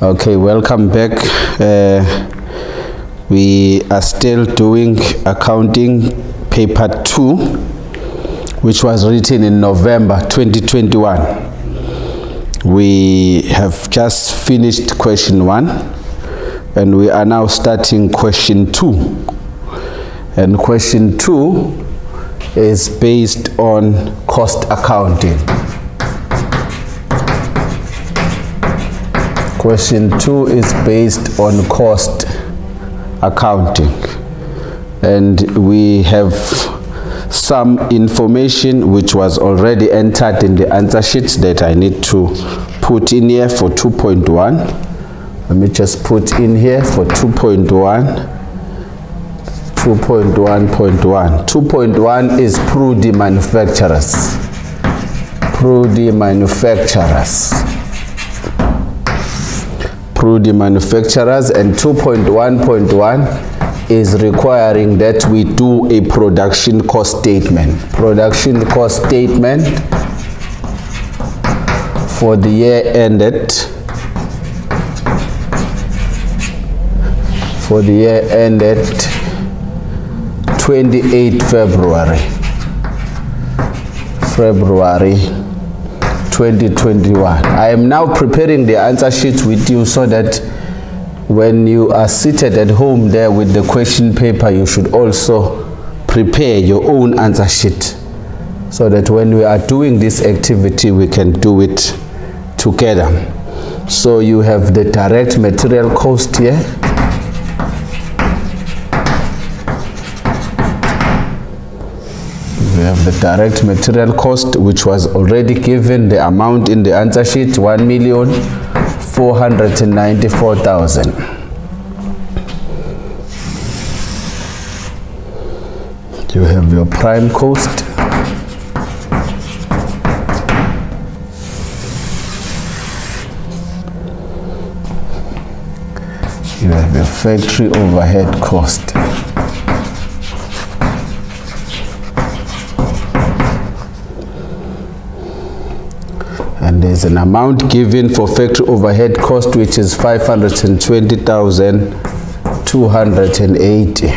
Okay, welcome back. We are still doing accounting paper 2, which was written in November 2021. We have just finished question 1 and we are now starting question 2. And question 2 is based on cost accounting. Question 2 is based on cost accounting, and we have some information which was already entered in the answer sheets that I need to put in here for 2.1. Let me just put in here for 2.1. 2.1.1. 2.1 is Prudi manufacturers. Prudi manufacturers. Prudi manufacturers, and 2.1.1 is requiring that we do a production cost statement. Production cost statement for the year ended 28 February 2021. I am now preparing the answer sheet with you so that when you are seated at home there with the question paper, you should also prepare your own answer sheet so that when we are doing this activity, we can do it together. So you have the direct material cost here. We have the direct material cost, which was already given the amount in the answer sheet, 1,494,000. You have your prime cost. You have your factory overhead cost. And there's an amount given for factory overhead cost, which is 520,280.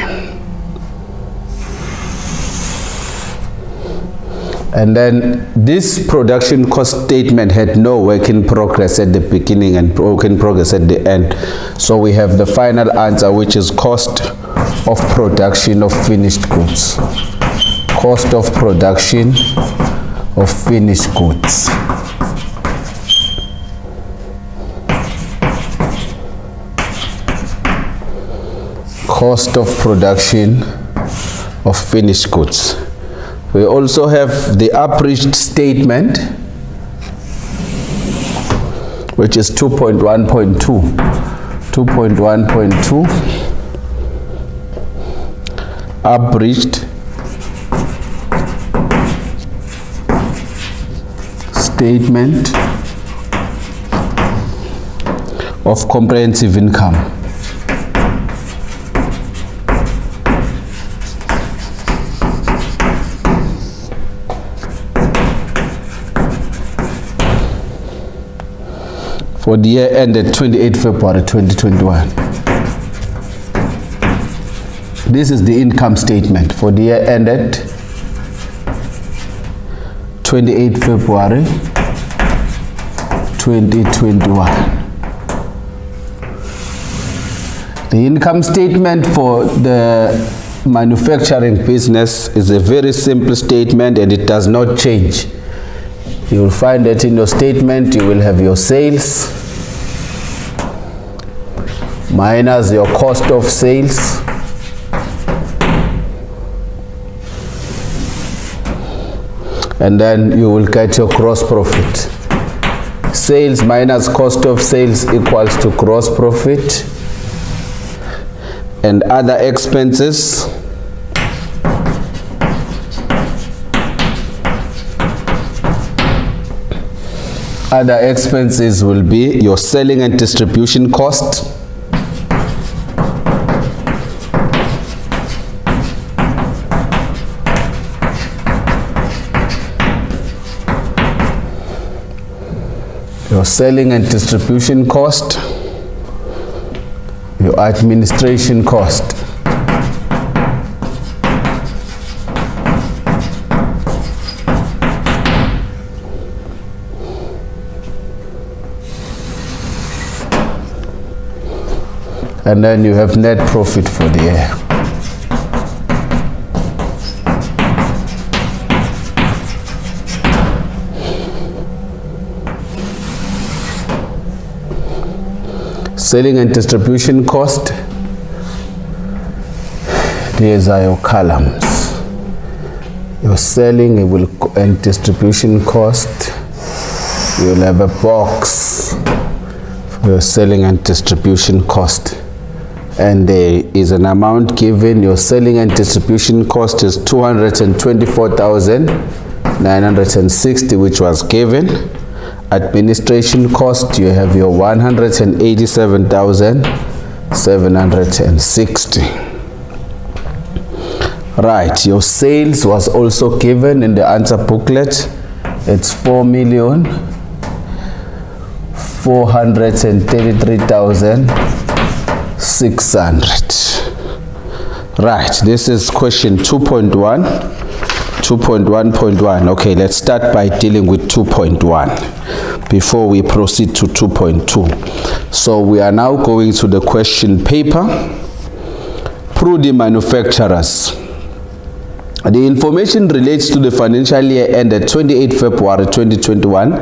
And then this production cost statement had no work in progress at the beginning and work in progress at the end. So we have the final answer, which is cost of production of finished goods. Cost of production of finished goods. Cost of production of finished goods. We also have the abridged statement, which is 2.1.2. 2.1.2 abridged statement of comprehensive income. For the year ended 28 February 2021. This is the income statement for the year ended 28 February 2021. The income statement for the manufacturing business is a very simple statement and it does not change. You will find that in your statement you will have your sales minus your cost of sales and then you will get your gross profit. Sales minus cost of sales equals to gross profit, and other expenses will be your selling and distribution cost, your selling and distribution cost, administration cost. And then you have net profit for the year. Selling and distribution cost. These are your columns. Your selling and distribution cost. You'll have a box for your selling and distribution cost. And there is an amount given. Your selling and distribution cost is 224,960, which was given. Administration cost, you have your 187,760. Right, your sales was also given in the answer booklet. It's 4,433,600. Right, this is question 2.1. 2.1.1. Okay, let's start by dealing with 2.1 before we proceed to 2.2. So we are now going to the question paper. Prudie manufacturers. The information relates to the financial year ended 28 February 2021.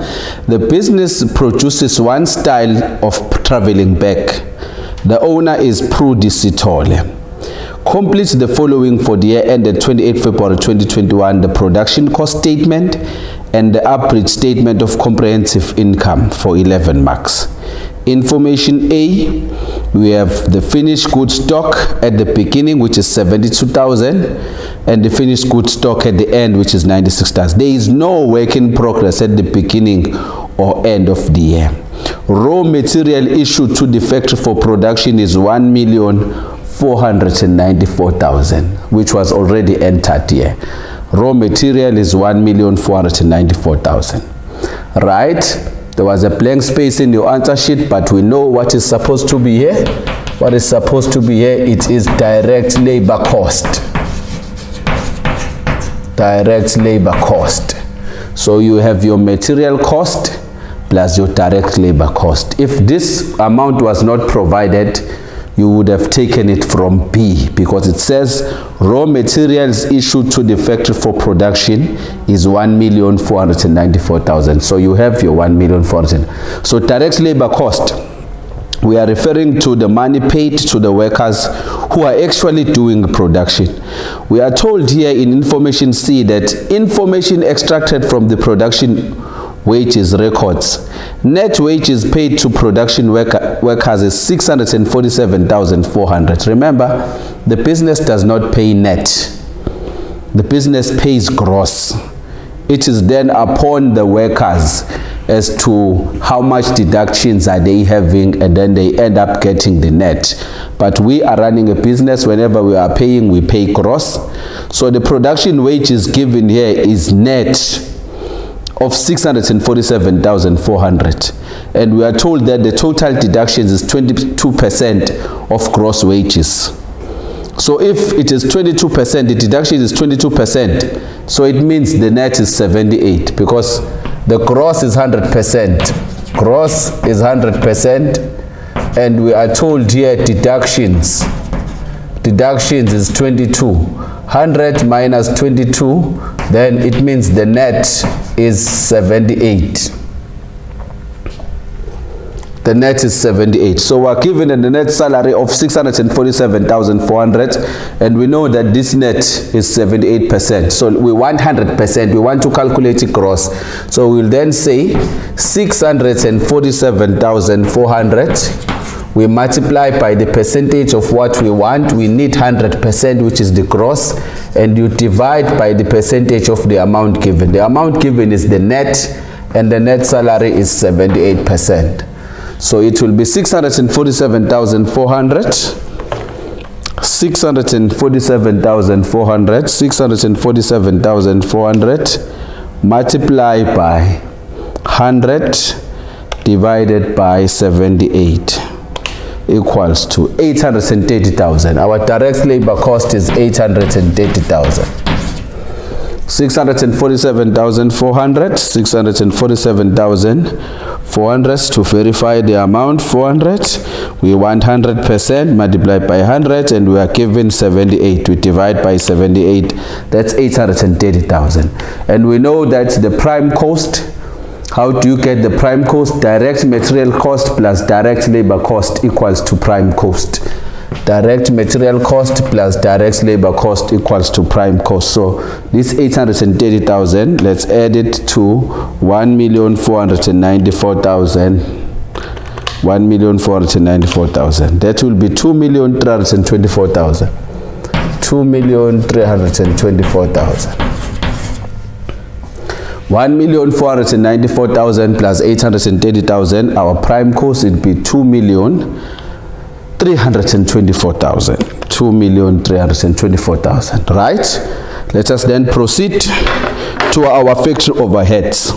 The business produces one style of traveling bag. The owner is Prudie Sithole. Complete the following for the year ended 28 February 2021, the production cost statement and the average statement of comprehensive income for 11 marks. Information A, we have the finished goods stock at the beginning, which is 72,000, and the finished goods stock at the end, which is 96,000. There is no work in progress at the beginning or end of the year. Raw material issued to the factory for production is 1,494,000, which was already entered here. Raw material is 1,494,000. Right? There was a blank space in your answer sheet, but we know what is supposed to be here. What is supposed to be here? It is direct labor cost. Direct labor cost. So you have your material cost plus your direct labor cost. If this amount was not provided, you would have taken it from B, because it says raw materials issued to the factory for production is 1,494,000. So you have your 1,400,000. So direct labor cost, we are referring to the money paid to the workers who are actually doing production. We are told here in information C that information extracted from the production wages records. Net wages paid to production workers is 647,400. Remember, the business does not pay net. The business pays gross. It is then upon the workers as to how much deductions are they having, and then they end up getting the net. But we are running a business. Whenever we are paying, we pay gross. So the production wages given here is net of 647,400, and we are told that the total deductions is 22% of gross wages. So if it is 22%, the deduction is 22%, so it means the net is 78, because the gross is 100%. Gross is 100%, and we are told here deductions is 22. 100 minus 22, then it means the net is 78. The net is 78. So we're given a net salary of 647,400, and we know that this net is 78%. So we want 100%. We want to calculate it gross. So we'll then say 647,400. We multiply by the percentage of what we want. We need 100%, which is the gross, and you divide by the percentage of the amount given. The amount given is the net, and the net salary is 78%. So it will be 647,400. 647,400 multiply by 100 divided by 78. equals to 830,000. Our direct labor cost is 830,000. 647,400, 647,400 to verify the amount 400. We want 100% multiplied by 100 and we are given 78. We divide by 78, that's 830,000. And we know that the prime cost, how do you get the prime cost? Direct material cost plus direct labor cost equals to prime cost. Direct material cost plus direct labor cost equals to prime cost. So this 830,000, let's add it to 1,494,000. 1,494,000. That will be 2,324,000. 2,324,000. 1,494,000 plus 830,000. Our prime cost will be 2,324,000. 2,324,000. Right? Let us then proceed to our factory overheads.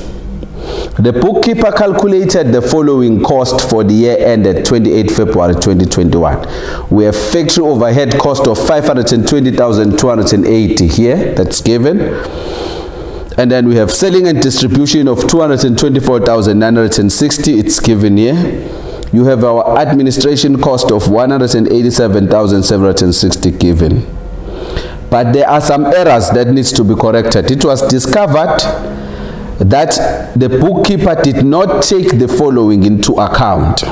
The bookkeeper calculated the following cost for the year ended 28 February 2021. We have factory overhead cost of 520,280 here, that's given. And then we have selling and distribution of 224,960, it's given here. You have our administration cost of 187,760 given. But there are some errors that needs to be corrected. It was discovered that the bookkeeper did not take the following into account.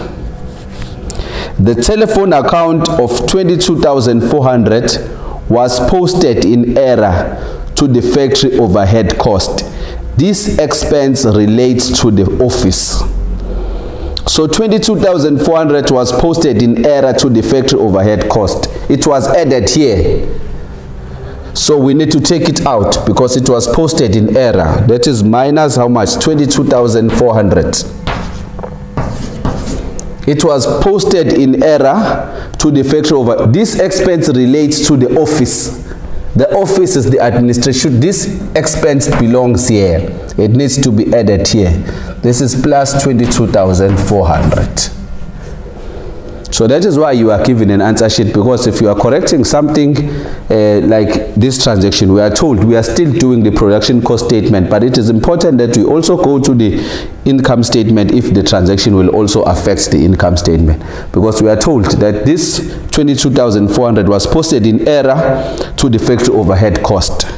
The telephone account of 22,400 was posted in error to the factory overhead cost. This expense relates to the office. So 22,400 was posted in error to the factory overhead cost. It was added here. So we need to take it out because it was posted in error. That is minus how much? 22,400. It was posted in error to the factory overhead. This expense relates to the office. The office is the administration. This expense belongs here. It needs to be added here. This is plus 22,400. So that is why you are given an answer sheet, because if you are correcting something like this transaction, we are told we are still doing the production cost statement, but it is important that we also go to the income statement if the transaction will also affect the income statement, because we are told that this 22,400 was posted in error to the factory overhead cost.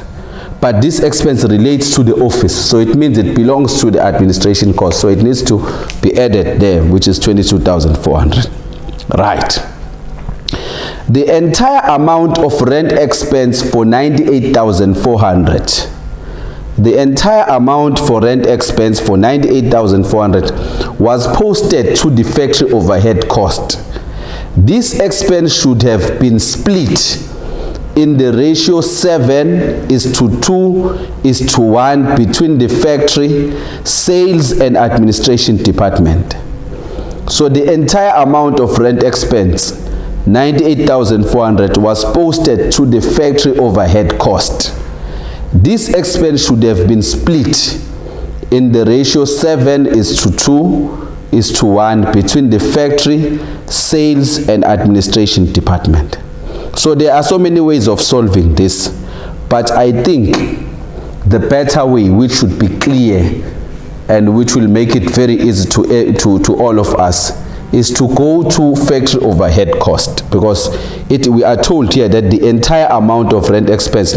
But this expense relates to the office, so it means it belongs to the administration cost, so it needs to be added there, which is 22,400. Right. The entire amount of rent expense for 98,400. The entire amount for rent expense for 98,400 was posted to the factory overhead cost. This expense should have been split in the ratio 7:2:1 between the factory, sales and administration department. So the entire amount of rent expense, 98,400, was posted to the factory overhead cost. This expense should have been split in the ratio 7:2:1 between the factory, sales and administration department. So there are so many ways of solving this, but I think the better way, which should be clear and which will make it very easy to all of us, is to go to factory overhead cost, because we are told here that the entire amount of rent expense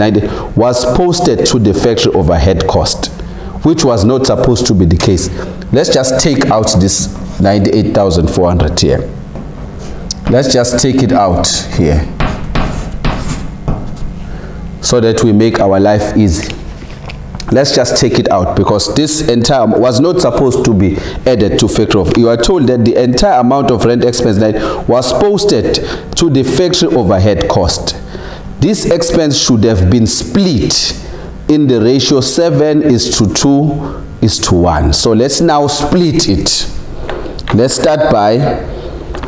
was posted to the factory overhead cost, which was not supposed to be the case. Let's just take out this 98,400 here. Let's just take it out here so that we make our life easy. Let's just take it out, because this entire was not supposed to be added to factory. You are told that the entire amount of rent expense was posted to the factory overhead cost. This expense should have been split in the ratio 7:2:1. So let's now split it. Let's start by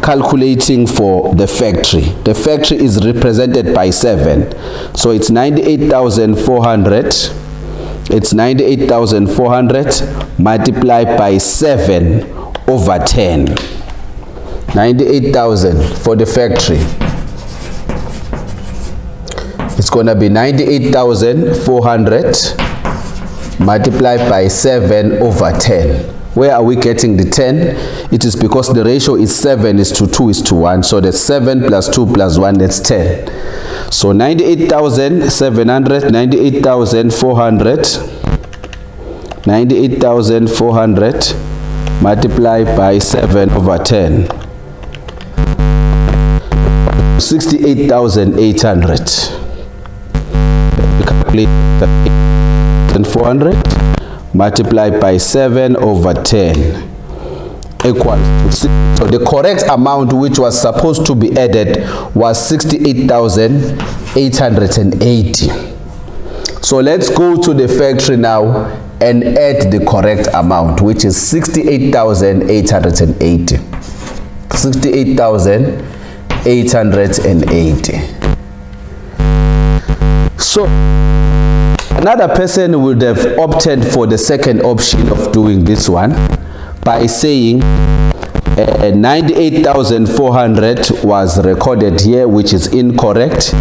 calculating for the factory. The factory is represented by 7. So it's 98,400. It's 98,400 multiplied by 7/10. 98,000 for the factory. It's going to be 98,400 multiplied by 7 over 10. Where are we getting the 10? It is because the ratio is 7 is to 2 is to 1. So that's 7 plus 2 plus 1, that's 10. So 98,700, 98,400, 98,400 multiplied by 7 over 10. 68,800. Calculate 400 multiplied by 7 over 10 equals to 6. So the correct amount which was supposed to be added was 68,880. So let's go to the factory now and add the correct amount, which is 68,880. 68,880. So another person would have opted for the second option of doing this one by saying 98,400 was recorded here, which is incorrect,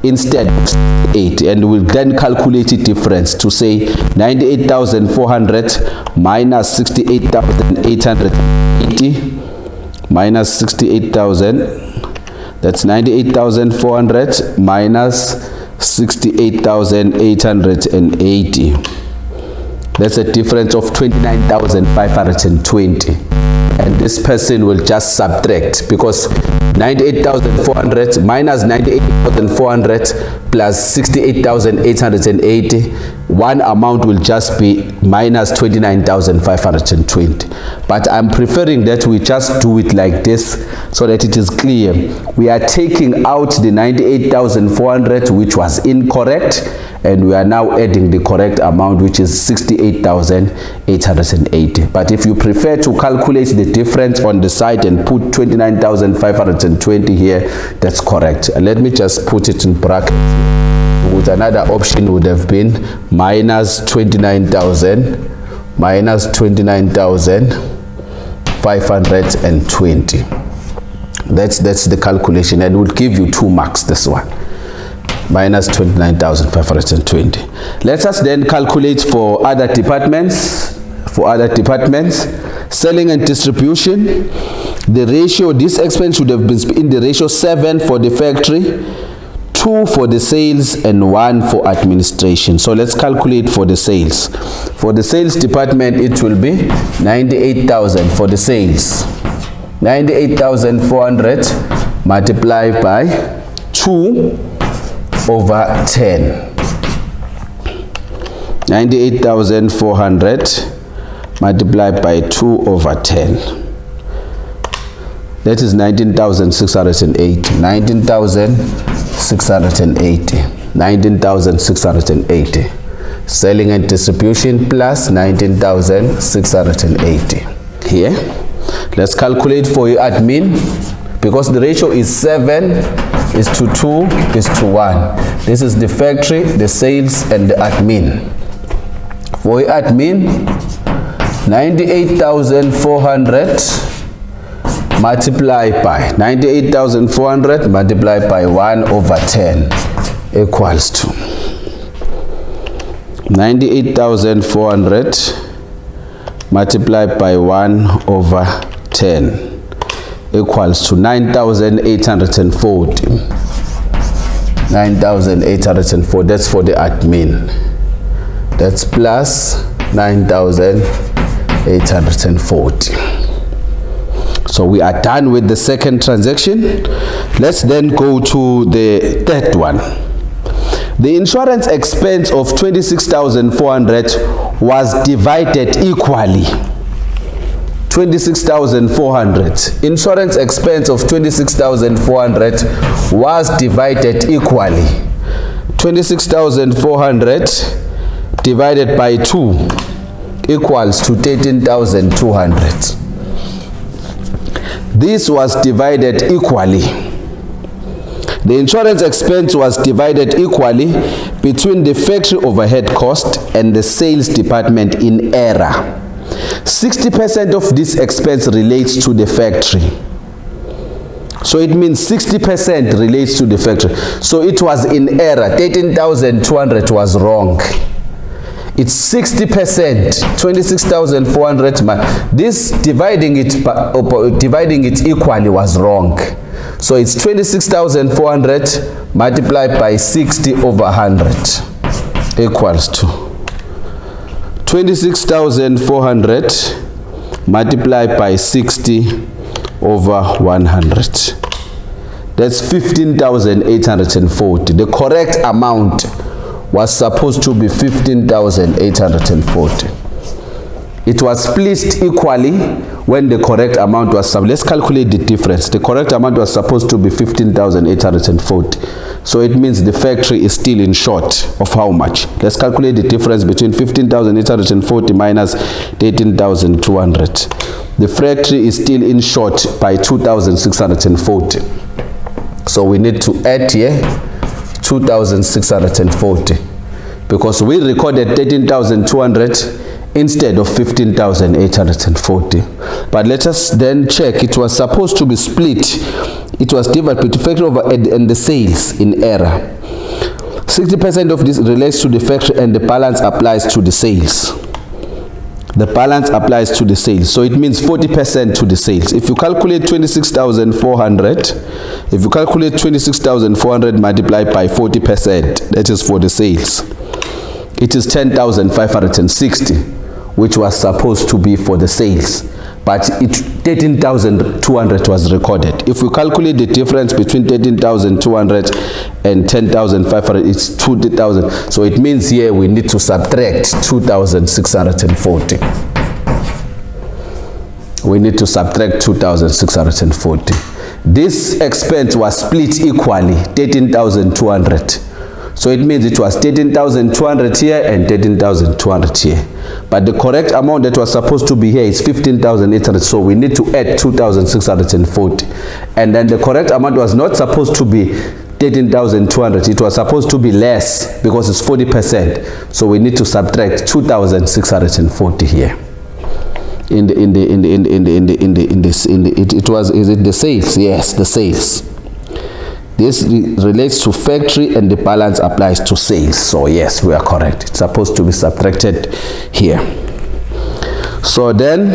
instead of 8, and we'll then calculate the difference to say 98,400 minus 68,880 minus 68,000, that's 98,400 minus 68,880. That's a difference of 29,520. And this person will just subtract, because 98,400 minus 98,400 plus 68,880, one amount will just be minus 29,520. But I'm preferring that we just do it like this so that it is clear. We are taking out the 98,400 which was incorrect, and we are now adding the correct amount, which is 68,880. But if you prefer to calculate the difference on the side and put 29,520 here, that's correct. And let me just put it in brackets. With another option would have been minus 29,000 minus 29,520. That's the calculation, and will give you 2 marks, this one. Minus 29,520. Let us then calculate for other departments. Selling and distribution, the ratio, this expense should have been in the ratio 7 for the factory, 2 for the sales, and 1 for administration. So let's calculate for the sales. For the sales department, it will be 98,000 for the sales. 98,400 multiplied by 2 over 10. 98,400 multiplied by 2 over 10. That is 19,680. 19,680. 19,680. Selling and distribution plus 19,680. Here, let's calculate for your admin, because the ratio is 7 is to 2 is to 1. This is the factory, the sales, and the admin. For your admin, 98,400 multiplied by 98,400 multiplied by 1 over 10 equals to 98,400 multiplied by 1 over 10 equals to 9,840. 9,804. That's for the admin. That's plus 9,840. So we are done with the second transaction. Let's then go to the third one. The insurance expense of 26,400 was divided equally. 26,400. Insurance expense of 26,400 was divided equally. 26,400 divided by 2 equals to 13,200. This was divided equally. The insurance expense was divided equally between the factory overhead cost and the sales department in error. 60% of this expense relates to the factory. So it means 60% relates to the factory. So it was in error. 13,200 was wrong. It's 60%, 26,400. This dividing it equally was wrong. So it's 26,400 multiplied by 60 over 100 equals to 26,400 multiplied by 60 over 100. That's 15,840. The correct amount was supposed to be 15,840. It was split equally when the correct amount was let's calculate the difference. The correct amount was supposed to be 15,840. So it means the factory is still in short of how much? Let's calculate the difference between 15,840 minus 13,200. The factory is still in short by 2,640. So we need to add here 2,640 because we recorded 13,200 instead of 15,840. But let us then check. It was supposed to be split. It was divided between factory overhead and the sales in error. 60% of this relates to the factory and the balance applies to the sales. The balance applies to the sales. So it means 40% to the sales. If you calculate 26,400, multiplied by 40%, that is for the sales, it is 10,560, which was supposed to be for the sales. But 13,200 was recorded. If we calculate the difference between 13,200 and 10,500, it's 20,000. So it means here we need to subtract 2,640. We need to subtract 2,640. This expense was split equally, 13,200. So it means it was 13,200 here and 13,200 here. But the correct amount that was supposed to be here is 15,800. So we need to add 2,640. And then the correct amount was not supposed to be 13,200. It was supposed to be less because it's 40%. So we need to subtract 2,640 here. Is it the sales? Yes, the sales. This relates to factory and the balance applies to sales. So yes, we are correct. It's supposed to be subtracted here. So then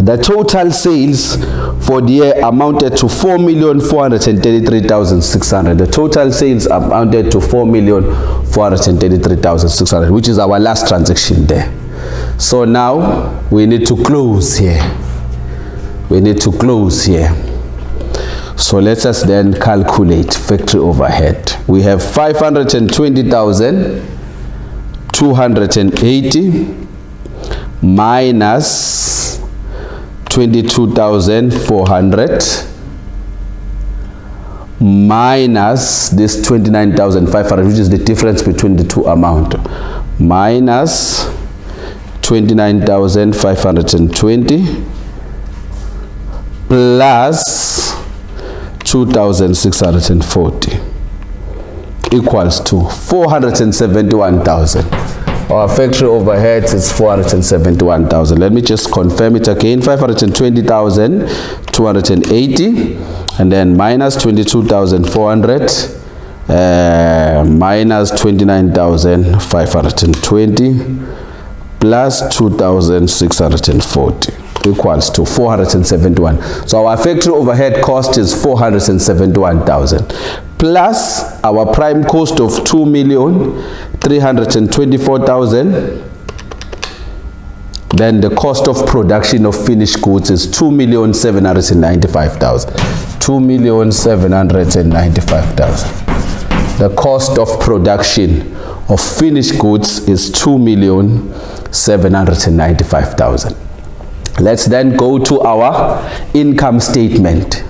the total sales for the year amounted to 4,433,600. The total sales amounted to 4,433,600, which is our last transaction there. So now we need to close here. We need to close here. So let us then calculate factory overhead. We have 520,280 minus 22,400 minus this 29,500, which is the difference between the two amounts, minus 29,520 plus 2,640 equals to 471,000. Our factory overhead is 471,000. Let me just confirm it again. 520,280 and then minus 22,400 minus 29,520 plus 2,640 equals to 471. So our factory overhead cost is 471,000 plus our prime cost of 2,324,000. Then the cost of production of finished goods is 2,795,000. 2,795,000. The cost of production of finished goods is 2,795,000. Let's then go to our income statement.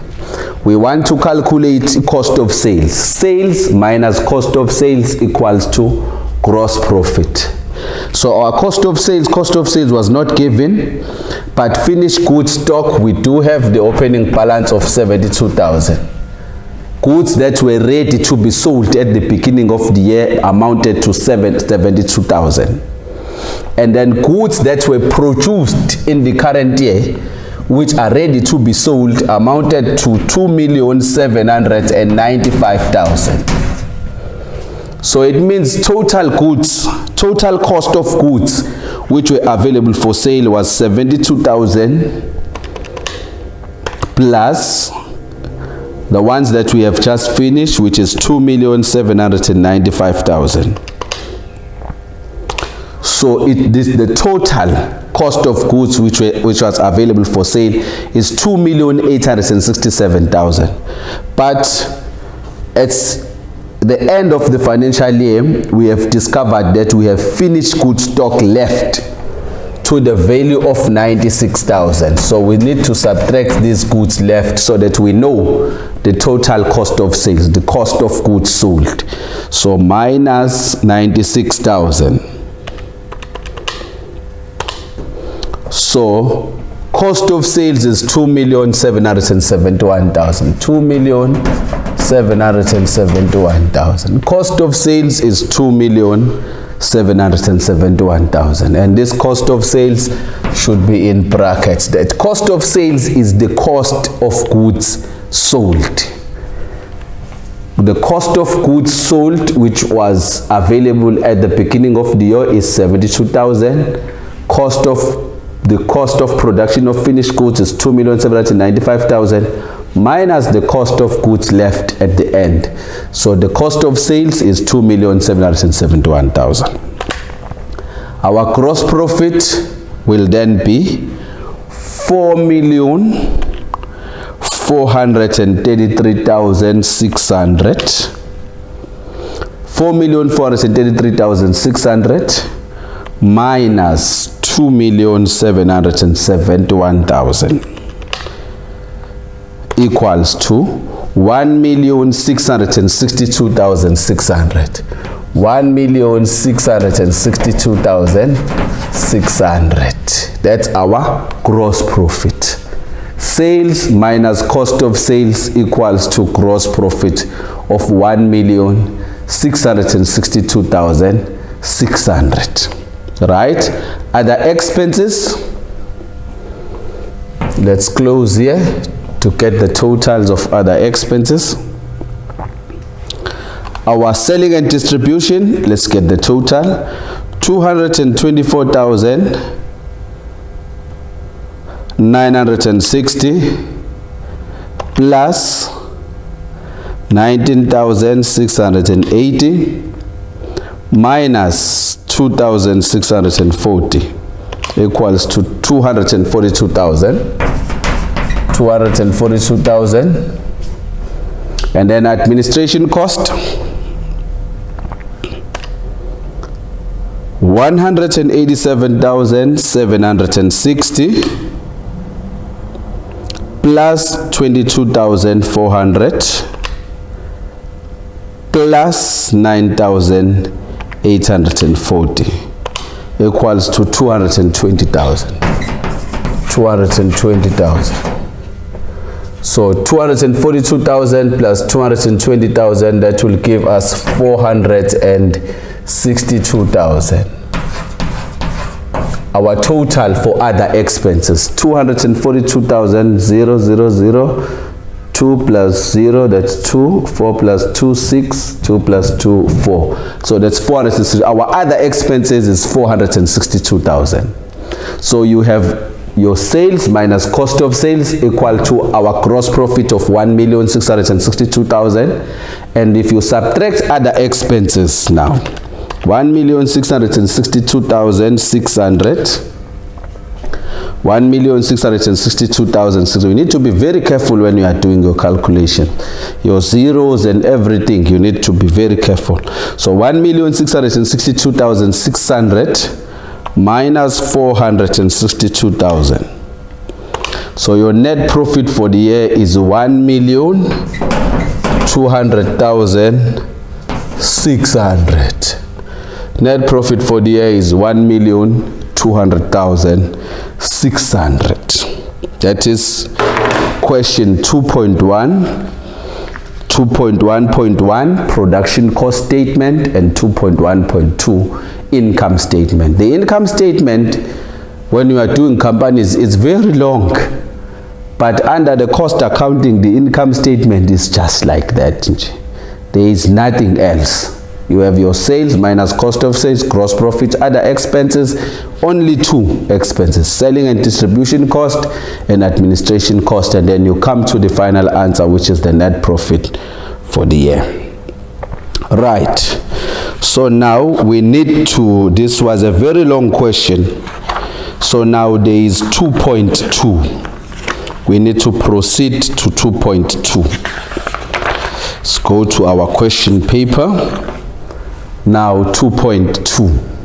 We want to calculate cost of sales. Sales minus cost of sales equals to gross profit. So our cost of sales was not given, but finished goods stock, we do have the opening balance of 72,000. Goods that were ready to be sold at the beginning of the year amounted to 72,000. And then goods that were produced in the current year, which are ready to be sold amounted to 2,795,000. So it means total cost of goods which were available for sale was 72,000 plus the ones that we have just finished, which is 2,795,000. So the total cost of goods which was available for sale is 2,867,000. But at the end of the financial year, we have discovered that we have finished goods stock left to the value of 96,000. So we need to subtract these goods left so that we know the total cost of sales, the cost of goods sold. So minus 96,000. So cost of sales is 2,771,000. 2,771,000. Cost of sales is 2,771,000, and this cost of sales should be in brackets. That cost of sales is the cost of goods sold. The cost of goods sold which was available at the beginning of the year is 72,000. The cost of production of finished goods is 2,795,000 minus the cost of goods left at the end. So the cost of sales is 2,771,000. Our gross profit will then be 4,433,600. 4,433,600 minus 2,771,000 equals to 1,662,600. 1,662,600. That's our gross profit. Sales minus cost of sales equals to gross profit of 1,662,600. Right? Other expenses, let's close here to get the totals of other expenses. Our selling and distribution, let's get the total, 224,960 plus 19,680 minus 2,640 equals to 242,000. 242,000. And then administration cost, 187,760 plus 22,400 plus 9,840 equals to 220,000. 220,000. So 242,000 plus 220,000, that will give us 462,000. Our total for other expenses, 242,000, 000, 2 plus 0, that's 2, 4 plus 2, 6, 2 plus 2, 4. So that's 460. Our other expenses is 462,000. So you have your sales minus cost of sales equal to our gross profit of 1,662,000. And if you subtract other expenses now, 1,662,600, 1,662,600. You need to be very careful when you are doing your calculation. Your zeros and everything, you need to be very careful. So 1,662,600 minus 462,000. So your net profit for the year is 1,200,600. Net profit for the year is 1,200,600. That is question 2.1, 2.1.1 production cost statement, and 2.1.2 income statement. The income statement, when you are doing companies, it's very long. But under the cost accounting, the income statement is just like that. There is nothing else. You have your sales minus cost of sales, gross profit, other expenses, only two expenses, selling and distribution cost and administration cost, and then you come to the final answer, which is the net profit for the year. Right. So now we need to, this was a very long question. So now there is 2.2. We need to proceed to 2.2. Let's go to our question paper. Now 2.2.